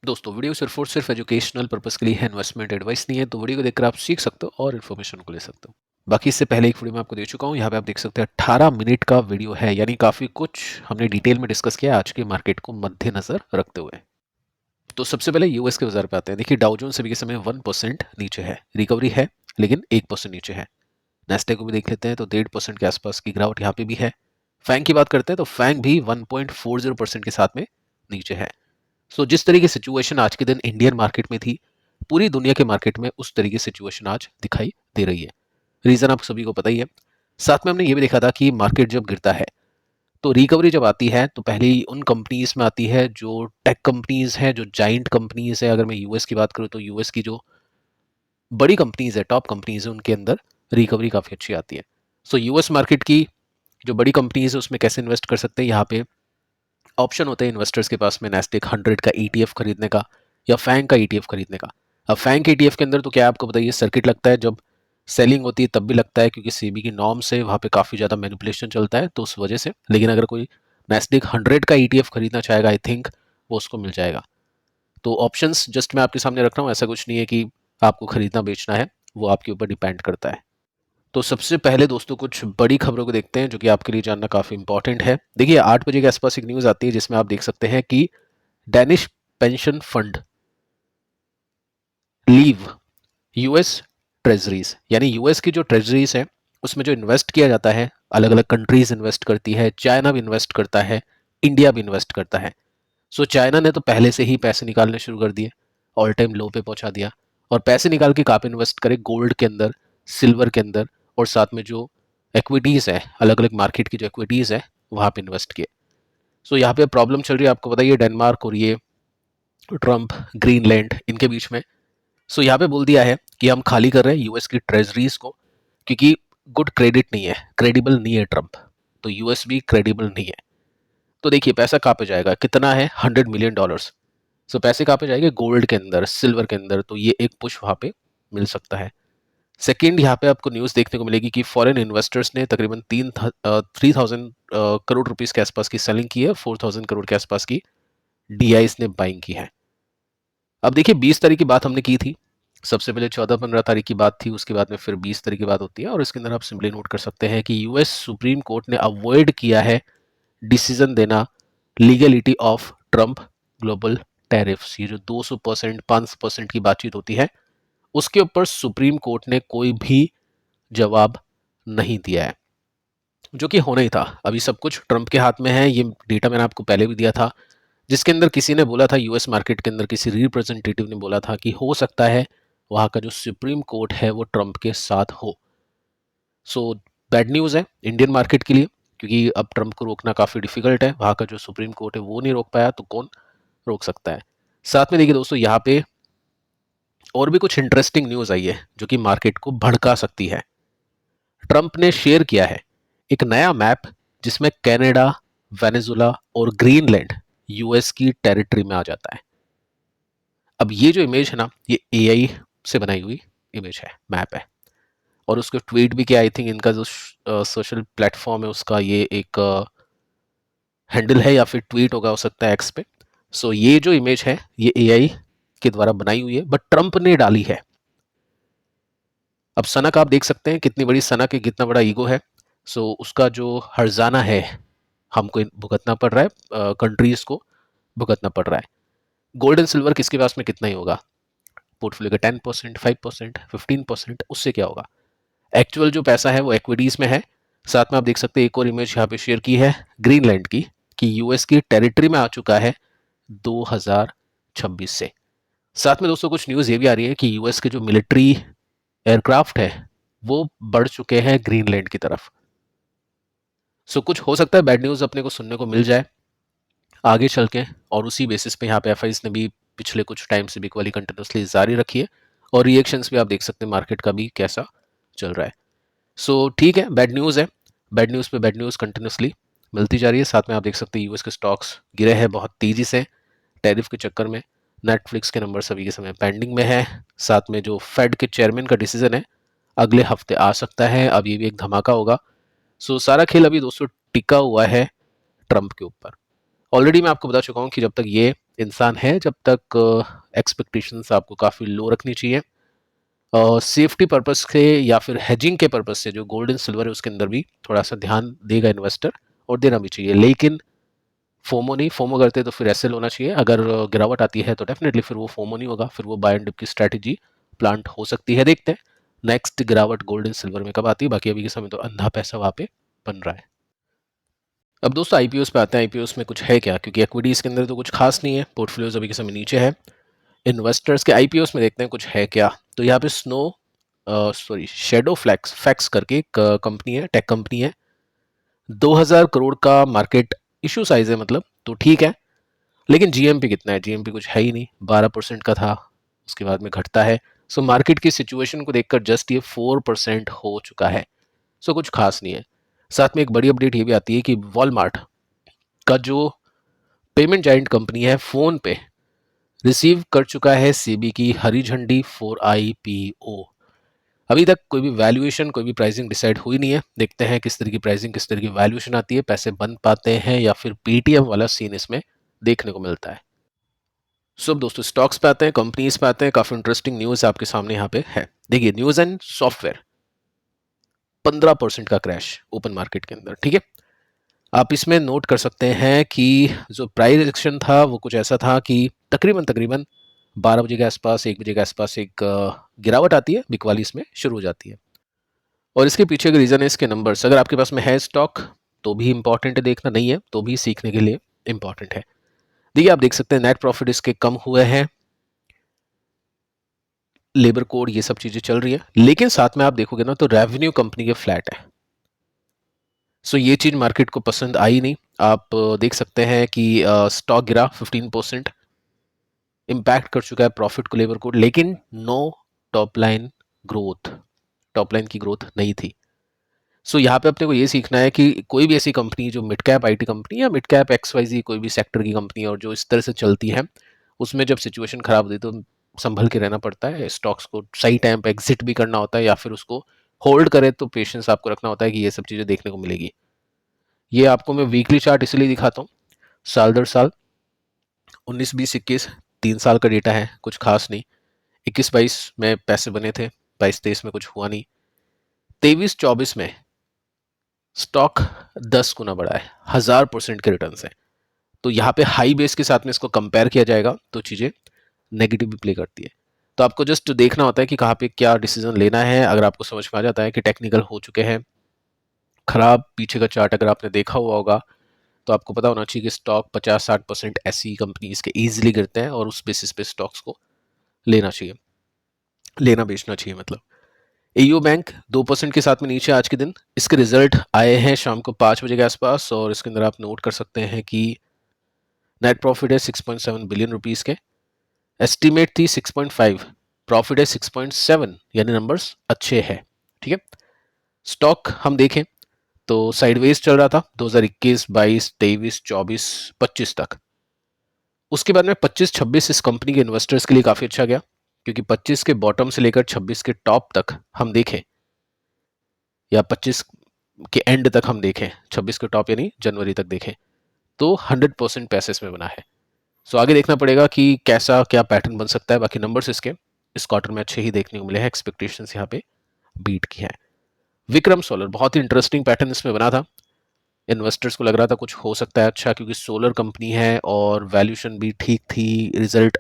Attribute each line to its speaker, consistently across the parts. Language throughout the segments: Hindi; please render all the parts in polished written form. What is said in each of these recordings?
Speaker 1: दोस्तों वीडियो सिर्फ और सिर्फ एजुकेशनल पर्पस के लिए है, इन्वेस्टमेंट एडवाइस नहीं है। तो वीडियो को देखकर आप सीख सकते हो और इन्फॉर्मेशन को ले सकते हो। बाकी इससे पहले एक वीडियो मैं आपको दे चुका हूँ, यहाँ पे आप देख सकते हैं 18 मिनट का वीडियो है, यानी काफ़ी कुछ हमने डिटेल में डिस्कस किया आज के मार्केट को मद्देनजर रखते हुए। तो सबसे पहले यूएस के बाजार पे आते हैं। देखिए डाउ जोन्स अभी के समय 1% नीचे है, रिकवरी है लेकिन 1% नीचे है। नेस्डैक को भी देख लेते हैं तो 1.5% के आसपास की गिरावट यहाँ पे भी है। फैंग की बात करते हैं तो फैंग भी 1.40% के साथ में नीचे है। सो जिस तरीके की सिचुएशन आज के दिन इंडियन मार्केट में थी, पूरी दुनिया के मार्केट में उस तरीके की सिचुएशन आज दिखाई दे रही है। रीजन आप सभी को पता ही है। साथ में हमने ये भी देखा था कि मार्केट जब गिरता है तो रिकवरी जब आती है तो पहले ही उन कंपनीज में आती है जो टेक कंपनीज हैं, जो जाइंट कंपनीज है। अगर मैं यूएस की बात करूँ तो यूएस की जो बड़ी कंपनीज है, टॉप कंपनीज है, उनके अंदर रिकवरी काफ़ी अच्छी आती है। सो यूएस मार्केट की जो बड़ी कंपनीज है उसमें कैसे इन्वेस्ट कर सकते हैं, यहाँ पे ऑप्शन होते हैं इन्वेस्टर्स के पास में नैस्डैक 100 का ईटीएफ खरीदने का या फैंग का ईटीएफ खरीदने का। अब फैंग के ईटीएफ के अंदर तो क्या आपको बताइए, सर्किट लगता है, जब सेलिंग होती है तब भी लगता है क्योंकि सेबी की नॉर्म से वहाँ पे काफ़ी ज़्यादा मैनिपुलेशन चलता है, तो उस वजह से। लेकिन अगर कोई नैस्डैक 100 का ईटीएफ खरीदना चाहेगा, आई थिंक वो उसको मिल जाएगा। तो ऑप्शंस जस्ट मैं आपके सामने रख रहा हूँ, ऐसा कुछ नहीं है कि आपको खरीदना बेचना है, वो आपके ऊपर डिपेंड करता है। तो सबसे पहले दोस्तों कुछ बड़ी खबरों को देखते हैं जो कि आपके लिए जानना काफ़ी इंपॉर्टेंट है। देखिए 8 बजे के आसपास एक न्यूज़ आती है जिसमें आप देख सकते हैं कि Danish pension fund leave US treasuries, यानी यूएस की जो ट्रेजरीज है उसमें जो इन्वेस्ट किया जाता है, अलग अलग कंट्रीज इन्वेस्ट करती है, चाइना भी इन्वेस्ट करता है, इंडिया भी इन्वेस्ट करता है। सो चाइना ने तो पहले से ही पैसे निकालने शुरू कर दिए, ऑल टाइम लो पे पहुंचा दिया। और पैसे निकाल के कहाँ पे इन्वेस्ट करे, गोल्ड के अंदर, सिल्वर के अंदर, और साथ में जो इक्विटीज़ है, अलग अलग मार्केट की जो इक्विटीज़ है वहाँ पे इन्वेस्ट किए। सो यहाँ पे प्रॉब्लम चल रही है, आपको बताइए, डेनमार्क और ये ट्रम्प, ग्रीनलैंड, इनके बीच में। सो यहाँ पे बोल दिया है कि हम खाली कर रहे हैं यूएस की ट्रेजरीज को, क्योंकि गुड क्रेडिट नहीं है, क्रेडिबल नहीं है ट्रम्प, तो यूएस भी क्रेडिबल नहीं है। तो देखिए पैसा कहाँ पे जाएगा, कितना है, $100 मिलियन। सो पैसे कहाँ पे जाएंगे, गोल्ड के अंदर, सिल्वर के अंदर, तो ये एक पुश वहाँ पे मिल सकता है। सेकेंड, यहाँ पे आपको न्यूज़ देखने को मिलेगी कि फॉरेन इन्वेस्टर्स ने तकरीबन 3,000 करोड़ रुपीस के आसपास की सेलिंग की है, 4,000 करोड़ के आसपास की डीआईस ने बाइंग की है। अब देखिए 20 तारीख की बात हमने की थी, सबसे पहले 14-15 तारीख की बात थी, उसके बाद में फिर 20 तारीख की बात होती है। और इसके अंदर आप सिंपली नोट कर सकते हैं कि यूएस सुप्रीम कोर्ट ने अवॉइड किया है डिसीजन देना legality of Trump global tariffs. ये जो 200% 5% की बातचीत होती है, उसके ऊपर सुप्रीम कोर्ट ने कोई भी जवाब नहीं दिया है, जो कि होना ही था। अभी सब कुछ ट्रम्प के हाथ में है, ये डेटा मैंने आपको पहले भी दिया था, जिसके अंदर किसी ने बोला था, यूएस मार्केट के अंदर किसी रिप्रेजेंटेटिव ने बोला था कि हो सकता है वहाँ का जो सुप्रीम कोर्ट है वो ट्रम्प के साथ हो। सो बैड न्यूज़ है इंडियन मार्केट के लिए, क्योंकि अब ट्रम्प को रोकना काफ़ी डिफिकल्ट है। वहाँ का जो सुप्रीम कोर्ट है वो नहीं रोक पाया, तो कौन रोक सकता है। साथ में देखिए दोस्तों, यहाँ पे और भी कुछ इंटरेस्टिंग न्यूज़ आई है जो कि मार्केट को भड़का सकती है। ट्रम्प ने शेयर किया है एक नया मैप जिसमें कनाडा, वेनेजुला और ग्रीनलैंड यूएस की टेरिटरी में आ जाता है। अब ये जो इमेज है ना, ये एआई से बनाई हुई इमेज है, मैप है। और उसको ट्वीट भी किया, आई थिंक इनका जो सोशल प्लेटफॉर्म है उसका ये एक हैंडल है या फिर ट्वीट होगा, हो सकता है एक्स पे। सो ये जो इमेज है ये एआई के द्वारा बनाई हुई है, बट ट्रम्प ने डाली है। अब सनक आप देख सकते हैं कितनी बड़ी सनक है, कितना बड़ा ईगो है। सो उसका जो हर्जाना है हमको भुगतना पड़ रहा है, कंट्रीज को भुगतना पड़ रहा है। गोल्ड एंड सिल्वर किसके पास में कितना ही होगा, पोर्टफोलियो का 10%, 5%, 15%, उससे क्या होगा। एक्चुअल जो पैसा है वो इक्विटीज में है। साथ में आप देख सकते हैं एक और इमेज यहाँ पे शेयर की है ग्रीनलैंड की, कि यूएस की टेरिटरी में आ चुका है 2026 से। साथ में दोस्तों कुछ न्यूज़ ये भी आ रही है कि यूएस के जो मिलिट्री एयरक्राफ्ट है वो बढ़ चुके हैं ग्रीनलैंड की तरफ। सो कुछ हो सकता है बैड न्यूज़ अपने को सुनने को मिल जाए आगे चल के, और उसी बेसिस पे यहाँ पे एफआईज ने भी पिछले कुछ टाइम से बिक वाली कंटिन्यूसली जारी रखी है। और रिएक्शंस भी आप देख सकते हैं मार्केट का भी कैसा चल रहा है। सो ठीक है, बैड न्यूज़ है, बैड न्यूज़ पे बैड न्यूज़ कंटिन्यूसली मिलती जा रही है। साथ में आप देख सकते हैं यूएस के स्टॉक्स गिरे हैं बहुत तेज़ी से टैरिफ के चक्कर में। नेटफ्लिक्स के नंबर अभी के समय पेंडिंग में है। साथ में जो फेड के चेयरमैन का डिसीजन है अगले हफ्ते आ सकता है, अब ये भी एक धमाका होगा। सो सारा खेल अभी दोस्तों टिका हुआ है ट्रम्प के ऊपर। ऑलरेडी मैं आपको बता चुका हूँ कि जब तक ये इंसान है, जब तक एक्सपेक्टेशंस आपको काफ़ी लो रखनी चाहिए। सेफ्टी पर्पस से या फिर हेजिंग के पर्पस से जो गोल्ड एंड सिल्वर है उसके अंदर भी थोड़ा सा ध्यान देगा इन्वेस्टर, और देना भी चाहिए। लेकिन फोमो नहीं, फोमो करते तो फिर ऐसे होना चाहिए। अगर गिरावट आती है तो डेफिनेटली फिर वो फोमो नहीं होगा, फिर वो बाय एंड डिप की स्ट्रैटेजी प्लांट हो सकती है। देखते हैं नेक्स्ट गिरावट गोल्ड एंड सिल्वर में कब आती है। बाकी अभी के समय तो अंधा पैसा वहाँ पे बन रहा है। अब दोस्तों आईपीओस पे आते हैं। आईपीओस में कुछ है क्या, क्योंकि इक्विटीज के अंदर तो कुछ खास नहीं है, पोर्टफोलियोज अभी के समय नीचे है। इन्वेस्टर्स के आईपीओस में देखते हैं कुछ है क्या। तो यहाँ पे शेडो फ्लैक्स फैक्स करके एक कंपनी है, टेक कंपनी है। 2000 करोड़ का मार्केट इशू साइज है, मतलब तो ठीक है। लेकिन जीएमपी कितना है, जीएमपी कुछ है ही नहीं, 12% का था, उसके बाद में घटता है। सो मार्केट की सिचुएशन को देखकर जस्ट ये 4% हो चुका है। सो कुछ खास नहीं है। साथ में एक बड़ी अपडेट ये भी आती है कि वॉलमार्ट का जो पेमेंट जाइंट कंपनी है फोन पे रिसीव कर चुका है सेबी की हरी झंडी फॉर आईपीओ। अभी तक कोई भी वैल्यूएशन, कोई भी प्राइसिंग डिसाइड हुई नहीं है। देखते हैं किस तरह की प्राइसिंग, किस तरह की वैल्यूएशन आती है, पैसे बन पाते हैं या फिर पेटीएम वाला सीन इसमें देखने को मिलता है। सो अब दोस्तों स्टॉक्स पे आते हैं, कंपनीज पे आते हैं। काफी इंटरेस्टिंग न्यूज आपके सामने यहाँ पे है। देखिए न्यूज एंड सॉफ्टवेयर 15% का क्रैश ओपन मार्केट के अंदर, ठीक है। आप इसमें नोट कर सकते हैं कि जो प्राइस एक्शन था वो कुछ ऐसा था कि तकरीबन तकरीबन 12 बजे के आसपास, 1 बजे के आसपास एक गिरावट आती है, बिकवाली इसमें शुरू हो जाती है। और इसके पीछे का रीज़न है इसके नंबर्स। अगर आपके पास में है स्टॉक तो भी इंपॉर्टेंट है देखना, नहीं है तो भी सीखने के लिए इंपॉर्टेंट है। देखिए आप देख सकते हैं नेट प्रॉफिट इसके कम हुए हैं, लेबर कोड ये सब चीज़ें चल रही है, लेकिन साथ में आप देखोगे ना तो रेवेन्यू कंपनी के फ्लैट है। सो ये चीज़ मार्केट को पसंद आई नहीं। आप देख सकते हैं कि स्टॉक गिरा 15%, इम्पैक्ट कर चुका है प्रॉफिट को लेबर कोड, लेकिन know top line growth, top line की ग्रोथ नहीं थी। सो यहाँ पे अपने को ये सीखना है कि कोई भी ऐसी कंपनी जो मिड कैप आईटी कंपनी या मिड कैप XYZ कोई भी सेक्टर की कंपनी और जो इस तरह से चलती है, उसमें जब सिचुएशन खराब होती है तो संभल के रहना पड़ता है। स्टॉक्स को सही टाइम पे एग्जिट भी करना होता है, या फिर उसको होल्ड करे तो पेशेंस आपको रखना होता है कि ये सब चीज़ें देखने को मिलेगी। ये आपको मैं वीकली चार्ट इसलिए दिखाता हूँ, साल दर साल 19, 20, 21 3 साल का डेटा है, कुछ खास नहीं। 21, 22 में पैसे बने थे, 22, 23 में कुछ हुआ नहीं, 23, 24 में स्टॉक 10 गुना बढ़ा है, 1000% के रिटर्न है। तो यहाँ पे हाई बेस के साथ में इसको कंपेयर किया जाएगा तो चीज़ें नेगेटिव भी प्ले करती है। तो आपको जस्ट देखना होता है कि कहाँ पे क्या डिसीजन लेना है। अगर आपको समझ में आ जाता है कि टेक्निकल हो चुके हैं खराब, पीछे का चार्ट अगर आपने देखा हुआ होगा तो आपको पता होना चाहिए कि स्टॉक 50-60% ऐसी कंपनीज के ईजिली गिरते हैं, और उस बेसिस पे स्टॉक्स को लेना चाहिए, लेना बेचना चाहिए मतलब। एयू बैंक 2% के साथ में नीचे आज के दिन। इसके रिजल्ट आए हैं शाम को 5 बजे के आसपास, और इसके अंदर आप नोट कर सकते हैं कि नेट प्रॉफिट है 6.7 बिलियन रुपीस के, एस्टीमेट थी 6.5, प्रॉफिट है 6.7, यानी नंबर्स अच्छे हैं, ठीक है। स्टॉक हम देखें तो साइडवेज चल रहा था 2021, 22, 23, 24, 25 तक। उसके बाद में 25-26 इस कंपनी के इन्वेस्टर्स के लिए काफी अच्छा गया, क्योंकि 25 के बॉटम से लेकर 26 के टॉप तक हम देखें, या 25 के एंड तक हम देखें, 26 के टॉप यानी जनवरी तक देखें, तो 100% पैसे इसमें बना है। सो आगे देखना पड़ेगा कि कैसा क्या पैटर्न बन सकता है। बाकी नंबर्स इसके इस क्वार्टर में अच्छे ही देखने को मिले हैं, एक्सपेक्टेशंस यहाँ पे बीट की है। विक्रम सोलर बहुत ही इंटरेस्टिंग पैटर्न इसमें बना था। इन्वेस्टर्स को लग रहा था कुछ हो सकता है अच्छा, क्योंकि सोलर कंपनी है और वैल्यूएशन भी ठीक थी, रिजल्ट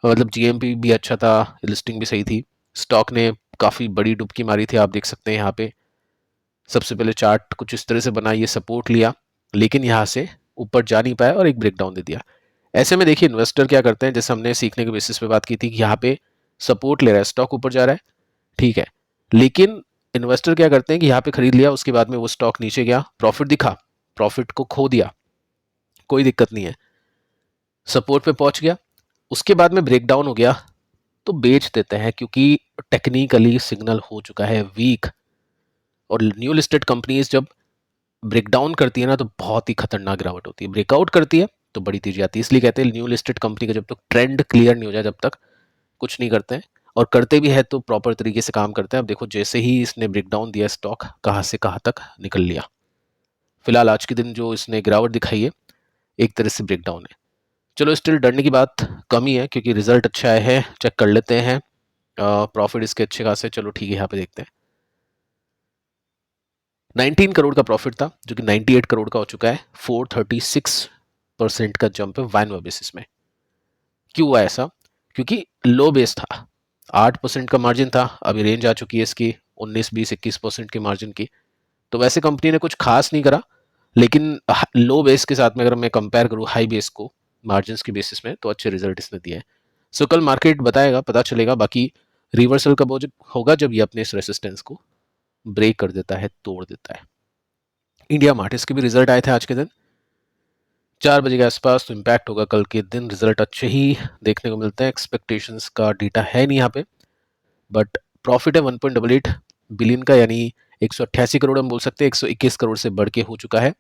Speaker 1: मतलब जीएमपी भी अच्छा था, लिस्टिंग भी सही थी। स्टॉक ने काफ़ी बड़ी डुबकी मारी थी, आप देख सकते हैं यहाँ पे। सबसे पहले चार्ट कुछ इस तरह से बना, ये सपोर्ट लिया, लेकिन यहाँ से ऊपर जा नहीं पाया और एक ब्रेकडाउन दे दिया। ऐसे में देखिए इन्वेस्टर क्या करते हैं, जैसे हमने सीखने के बेसिस पे बात की थी कि यहाँ पे सपोर्ट ले रहा है, स्टॉक ऊपर जा रहा है, ठीक है, लेकिन इन्वेस्टर क्या करते हैं कि यहाँ पे खरीद लिया, उसके बाद में वो स्टॉक नीचे गया, प्रॉफिट दिखा, प्रॉफिट को खो दिया, कोई दिक्कत नहीं है, सपोर्ट पे पहुंच गया, उसके बाद में ब्रेकडाउन हो गया तो बेच देते हैं, क्योंकि टेक्निकली सिग्नल हो चुका है वीक। और न्यू लिस्टेड कंपनीज जब ब्रेकडाउन करती है ना तो बहुत ही खतरनाक गिरावट होती है, ब्रेकआउट करती है तो बड़ी तेजी आती है। इसलिए कहते हैं न्यू लिस्टेड कंपनी का जब तक ट्रेंड क्लियर नहीं हो जाए जब तक कुछ नहीं करते हैं, और करते भी है तो प्रॉपर तरीके से काम करते हैं। अब देखो जैसे ही इसने ब्रेकडाउन दिया, स्टॉक कहाँ से कहाँ तक निकल लिया। फिलहाल आज के दिन जो इसने गिरावट दिखाई है एक तरह से ब्रेकडाउन है। चलो स्टिल डरने की बात कम ही है क्योंकि रिजल्ट अच्छा आया है, चेक कर लेते हैं। प्रॉफिट इसके अच्छे खासे, चलो ठीक है यहाँ पे देखते हैं। 19 करोड़ का प्रॉफिट था जो कि 98 करोड़ का हो चुका है। 436% का जंप है वाइनवा बेसिस में। क्यों हुआ ऐसा? क्योंकि लो बेस था, 8% का मार्जिन था, अभी रेंज आ चुकी है इसकी 19, 20, 21% के मार्जिन की। तो वैसे कंपनी ने कुछ खास नहीं करा, लेकिन लो बेस के साथ में अगर मैं कंपेयर करूँ हाई बेस को मार्जिन के बेसिस में, तो अच्छे रिजल्ट इसने दिए हैं। सो कल मार्केट बताएगा, पता चलेगा। बाकी रिवर्सल कब होगा? जब ये अपने इस रेसिस्टेंस को ब्रेक कर देता है, तोड़ देता है। इंडिया मार्ट, इसके भी रिजल्ट आए थे आज के दिन 4 बजे के आसपास, तो इम्पैक्ट होगा कल के दिन। रिजल्ट अच्छे ही देखने को मिलते हैं, एक्सपेक्टेशंस का डेटा है नहीं यहाँ पे, बट प्रॉफिट है 1.88 बिलियन का, यानी 188 करोड़ हम बोल सकते हैं, 121 करोड़ से बढ़ के हो चुका है।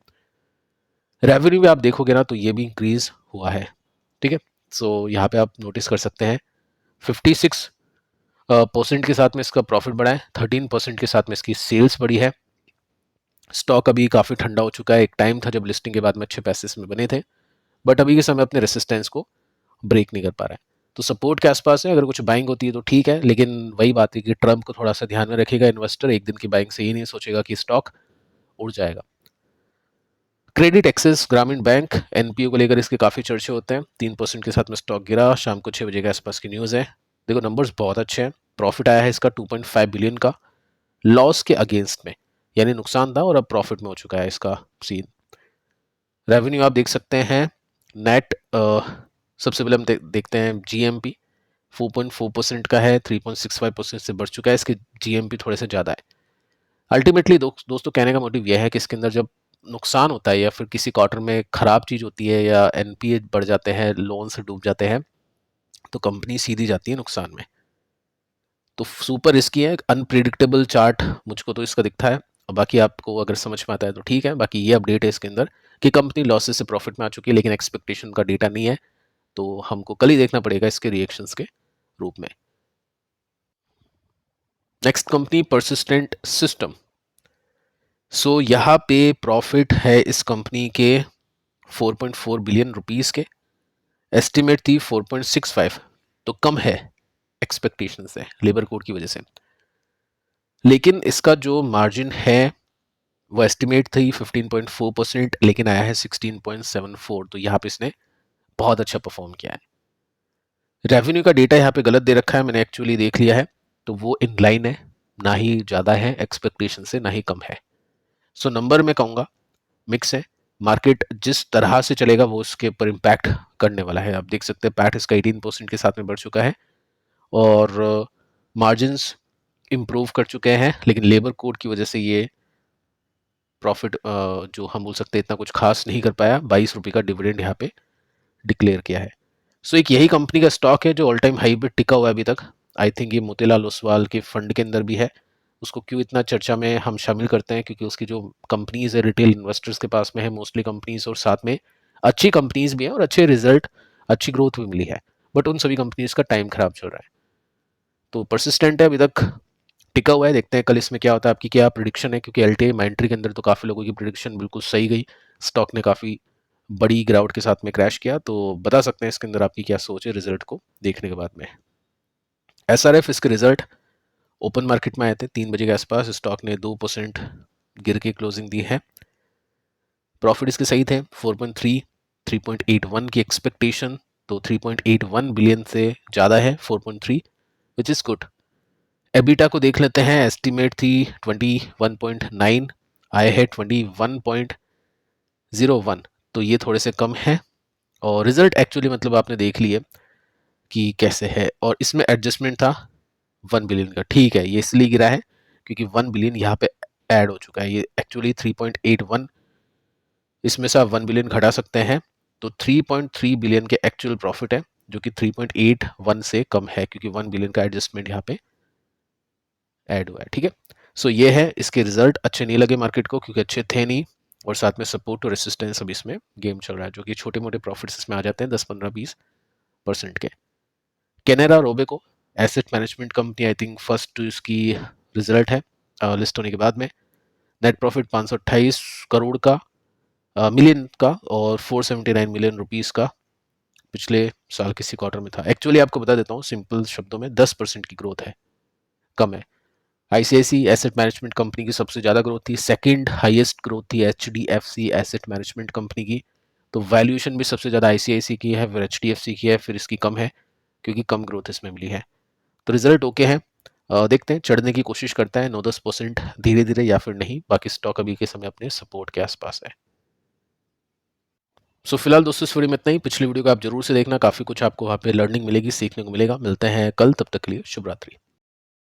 Speaker 1: रेवेन्यू में आप देखोगे ना तो ये भी इंक्रीज हुआ है, ठीक है। सो यहाँ पे आप नोटिस कर सकते हैं 56% के साथ में इसका प्रॉफिट बढ़ा है, 13% के साथ में इसकी सेल्स बढ़ी है। स्टॉक अभी काफ़ी ठंडा हो चुका है। एक टाइम था जब लिस्टिंग के बाद में अच्छे पैसे इसमें बने थे, बट अभी के समय अपने रेसिस्टेंस को ब्रेक नहीं कर पा रहा है, तो सपोर्ट के आसपास है। अगर कुछ बाइंग होती है तो ठीक है, लेकिन वही बात है कि ट्रम्प को थोड़ा सा ध्यान में रखेगा इन्वेस्टर। एक दिन की बाइंग से ही नहीं सोचेगा कि स्टॉक उड़ जाएगा। क्रेडिट एक्सेस ग्रामीण बैंक एनपीओ को लेकर इसके काफ़ी चर्चे होते हैं। 3% के साथ में स्टॉक गिरा, शाम को 6 बजे के आसपास की न्यूज़ है। देखो नंबर्स बहुत अच्छे हैं। प्रॉफिट आया है इसका 2.5 बिलियन का, लॉस के अगेंस्ट में, यानी नुकसान था और अब प्रॉफिट में हो चुका है इसका सीन। रेवेन्यू आप देख सकते हैं नेट, सबसे पहले हम देखते हैं जीएमपी 4.4% का है, 3.65% से बढ़ चुका है। इसके जीएमपी थोड़े से ज़्यादा है। अल्टीमेटली दोस्तों कहने का मोटिव यह है कि इसके अंदर जब नुकसान होता है या फिर किसी क्वार्टर में खराब चीज़ होती है या एनपीए बढ़ जाते हैं, लोन से डूब जाते हैं, तो कंपनी सीधी जाती है नुकसान में। तो सुपर रिस्की है, अनप्रिडिक्टेबल चार्ट मुझको तो इसका दिखता है। और बाकी आपको अगर समझ में आता है तो ठीक है। बाकी ये अपडेट है इसके अंदर कि कंपनी लॉसेस से प्रॉफिट में आ चुकी है, लेकिन एक्सपेक्टेशन का डेटा नहीं है, तो हमको कल ही देखना पड़ेगा इसके रिएक्शंस के रूप में। Next company persistent system. So यहाँ पे प्रॉफिट है इस कंपनी के 4.4 बिलियन रुपीस के, एस्टिमेट थी 4.65, तो कम है एक्सपेक्टेशन से लेबर कोड की वजह से। लेकिन इसका जो मार्जिन है वो एस्टिमेट थी 15.4%, लेकिन आया है 16.74, तो यहाँ पे इसने बहुत अच्छा परफॉर्म किया है। रेवेन्यू का डेटा यहाँ पे गलत दे रखा है, मैंने एक्चुअली देख लिया है, तो वो इन लाइन है, ना ही ज़्यादा है एक्सपेक्टेशन से, ना ही कम है। सो नंबर में कहूँगा मिक्स है। मार्केट जिस तरह से चलेगा वो उसके ऊपर इम्पैक्ट करने वाला है। आप देख सकते हैं पैट इसका 18% के साथ में बढ़ चुका है और मार्जिन्स इम्प्रूव कर चुके हैं, लेकिन लेबर कोड की वजह से ये प्रॉफिट जो हम बोल सकते हैं इतना कुछ खास नहीं कर पाया। 22 रुपये का डिविडेंड यहाँ पे डिक्लेयर किया है। सो एक यही कंपनी का स्टॉक है जो ऑल टाइम हाई पे टिका हुआ है अभी तक। आई थिंक ये मोतीलाल ओसवाल के फंड के अंदर भी है। उसको क्यों इतना चर्चा में हम शामिल करते हैं? क्योंकि उसकी जो कंपनीज है रिटेल इन्वेस्टर्स के पास में है मोस्टली कंपनीज, और साथ में अच्छी कंपनीज भी हैं और अच्छे रिजल्ट, अच्छी ग्रोथ भी मिली है, बट उन सभी कंपनीज का टाइम खराब चल रहा है। तो परसिस्टेंट है, अभी तक टिका हुआ है। देखते हैं कल इसमें क्या होता है। आपकी क्या प्रिडिक्शन है? क्योंकि एलटीआई माइंट्री के अंदर तो काफ़ी लोगों की प्रिडिक्शन बिल्कुल सही गई, स्टॉक ने काफ़ी बड़ी गिरावट के साथ में क्रैश किया। तो बता सकते हैं इसके अंदर आपकी क्या सोच है रिजल्ट को देखने के बाद में। एसआरएफ, इसके रिजल्ट ओपन मार्केट में आए थे 3 बजे के आसपास, स्टॉक ने 2% गिर के क्लोजिंग दी है। प्रॉफिट इसके सही थे 4.3, 3.81 की एक्सपेक्टेशन, तो 3.81 बिलियन से ज़्यादा है 4.3, विच इज़ गुड। एबिटा को देख लेते हैं, एस्टिमेट थी 21.9, आए है 21.01, तो ये थोड़े से कम है। और रिजल्ट एक्चुअली मतलब आपने देख लिए कि कैसे है, और इसमें एडजस्टमेंट था 1 बिलियन का। ठीक है, ये इसलिए गिरा है क्योंकि 1 बिलियन यहाँ पे ऐड हो चुका है। ये एक्चुअली 3.81, इसमें से आप 1 बिलियन घटा सकते हैं, तो 3.3 बिलियन के एक्चुअल प्रॉफिट है, जो कि 3.81 से कम है क्योंकि 1 बिलियन का एडजस्टमेंट यहाँ पे ऐड हुआ है। ठीक है, सो ये है इसके रिजल्ट। अच्छे नहीं लगे मार्केट को क्योंकि अच्छे थे नहीं, और साथ में सपोर्ट और रेसिस्टेंस अब इसमें गेम चल रहा है, जो कि छोटे मोटे प्रॉफिट्स इसमें आ जाते हैं 10, 15, 20% के। Canara Robeco asset management company, I think first इसकी रिजल्ट है लिस्ट होने के बाद में। नेट प्रॉफिट 528 करोड़ का, मिलियन का, और 479 मिलियन रुपीस का पिछले साल किसी क्वार्टर में था। एक्चुअली आपको बता देता हूँ सिंपल शब्दों में, 10% की ग्रोथ है, कम है। आईसीआईसी एसेट मैनेजमेंट कंपनी की सबसे ज़्यादा ग्रोथ थी, सेकंड हाईएस्ट ग्रोथ थी एचडीएफसी एसेट मैनेजमेंट कंपनी की। तो वैल्यूएशन भी सबसे ज़्यादा आईसीआईसी की है, फिर एचडीएफसी की है, फिर इसकी कम है क्योंकि कम ग्रोथ इसमें मिली है। तो रिजल्ट ओके है। देखते हैं, चढ़ने की कोशिश करता है 9-10% धीरे धीरे या फिर नहीं। बाकी स्टॉक अभी के समय अपने सपोर्ट के आसपास है। सो फिलहाल दोस्तों इस वीडियो में इतना ही। पिछली वीडियो को आप जरूर से देखना, काफ़ी कुछ आपको वहाँ पे लर्निंग मिलेगी, सीखने को मिलेगा। मिलते हैं कल, तब तक के लिए शुभ रात्रि।